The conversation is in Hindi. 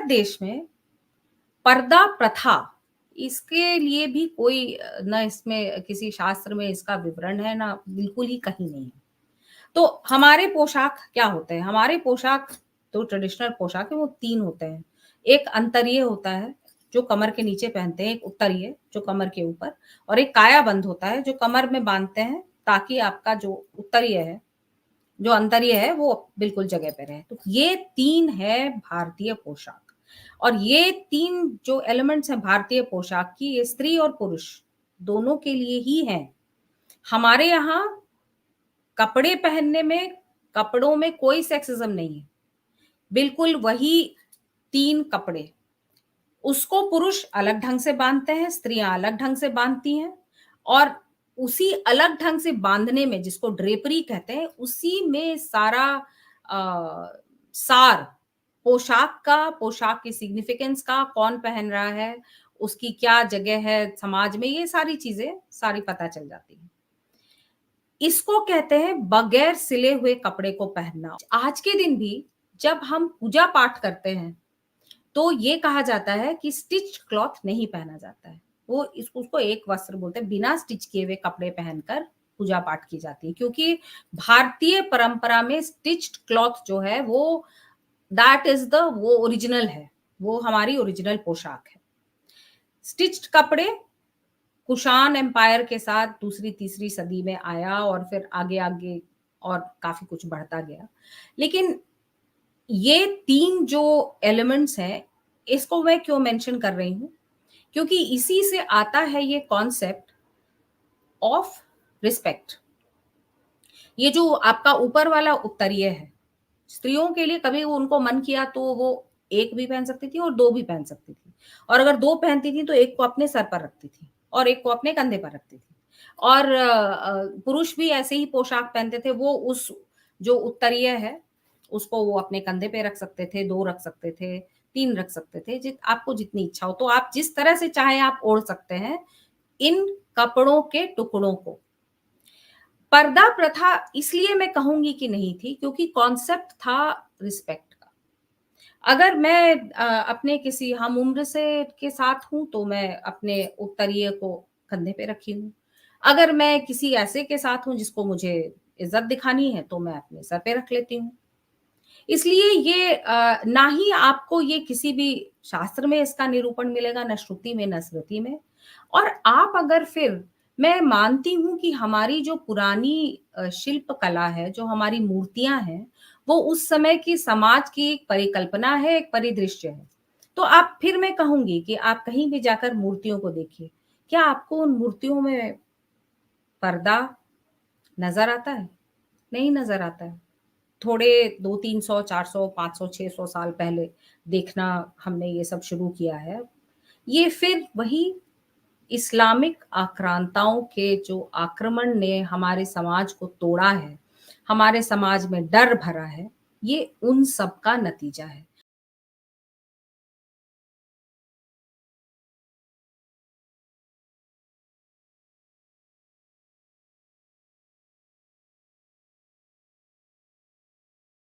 देश में पर्दा प्रथा, इसके लिए भी कोई ना इसमें किसी शास्त्र में इसका विवरण है, ना बिल्कुल ही कहीं नहीं है। तो हमारे पोशाक क्या होते हैं? हमारे पोशाक जो ट्रेडिशनल पोशाक है वो 3 होते हैं। एक अंतरीय होता है, जो कमर के नीचे पहनते हैं, एक उत्तरीय जो कमर के ऊपर और एक कायाबंद होता है जो कमर में बाँधते हैं ताकि आपका जो उत्तरीय है, जो अंतरीय है वो बिल्कुल जगह पे रहे। तो ये 3 है भारतीय पोशाक और ये 3 जो एलिमेंट्स हैं भारतीय पोशाक की, ये स्त्री और पुरुष दोनों के लिए ही हैं। हमारे यहाँ कपड़े पहनने में कपड़ों में कोई सेक्सिज़्म नहीं है। बिल्कुल वही 3 कपड़े। उसको पुरुष अलग ढंग से बाँधते हैं, स्त्रियाँ अलग ढंग से बाँधती हैं और उसी अलग ढंग से बाँधने में जिसको ड्रेपरी कहते हैं, उसी में सारा सार पोशाक का, पोशाक की सिग्निफिकेंस का, कौन पहन रहा है, उसकी क्या जगह है समाज में, ये सारी चीज़ें सारी पता चल जाती हैं। इसको कहते हैं बगैर सिले हुए कपड़े को पहनना। आज के दिन भी जब हम पूजा पाठ करते हैं, तो ये कहा जाता है कि स्टिच्ड क्लॉथ नहीं पहना जाता है। वो उसको एक वस्त्र बोलते हैं, बिना स्टिच किए हुए कपड़े पहनकर पूजा पाठ की जाती है क्योंकि भारतीय परंपरा में स्टिच्ड क्लॉथ जो है वो दैट इज़ द वो ओरिजिनल है, वो हमारी ओरिजिनल पोशाक है। स्टिच्ड कपड़े कुषाण एम्पायर के साथ दूसरी-तीसरी सदी में आया और फिर आगे-आगे और काफ़ी कुछ बढ़ता गया। लेकिन ये 3 जो एलिमेंट्स हैं, इसको मैं क्यों मेंशन कर रही हूँ? क्योंकि इसी से आता है ये कॉन्सेप्ट ऑफ रिस्पेक्ट। ये जो आपका ऊपर वाला उत्तरीय है, स्त्रियों के लिए कभी उनको मन किया तो वो 1 भी पहन सकती थी और 2 भी पहन सकती थी। और अगर 2 पहनती थी तो 1 को अपने सर पर रखती थी और 1 को अपने कंधे पर रखती थी। और पुरुष भी ऐसे ही पोशाक पहनते थे, वो उस जो उत्तरीय है, उसको वो अपने कंधे पे रख सकते थे, 2 रख सकते थे, 3 रख सकते थे, आपको जितनी इच्छा हो। तो आप जिस तरह से चाहें आप ओढ़ सकते हैं, इन कपड़ों के टुकड़ों को। पर्दा प्रथा इसलिए मैं कहूँगी कि नहीं थी क्योंकि कॉन्सेप्ट था रिस्पेक्ट का। अगर मैं अपने किसी हम-उम्र से के साथ हूँ, तो मैं अपने उत्तरीय को कंधे पे रखी हूँ। अगर मैं किसी ऐसे के साथ हूँ जिसको मुझे इज़्ज़त दिखानी है, तो मैं अपने सर पे रख लेती हूँ। इसलिए ये ना ही आपको ये किसी भी शास्त्र में इसका निरूपण मिलेगा, ना श्रुति में, ना स्मृति में। और आप अगर फिर मैं मानती हूँ कि हमारी जो पुरानी शिल्प कला है, जो हमारी मूर्तियाँ हैं, वो उस समय की समाज की एक परिकल्पना है, एक परिदृश्य है। तो आप फिर मैं कहूँगी कि आप कहीं भी जाकर मूर्तियों को देखिए, क्या आपको उन मूर्तियों में पर्दा नज़र आता है? नहीं नज़र आता है। थोड़े 2 300 400 500 600 साल पहले देखना हमने ये सब शुरू किया है। ये फिर वही इस्लामिक आक्रांताओं के जो आक्रमण ने हमारे समाज को तोड़ा है, हमारे समाज में डर भरा है, ये उन सब का नतीजा है।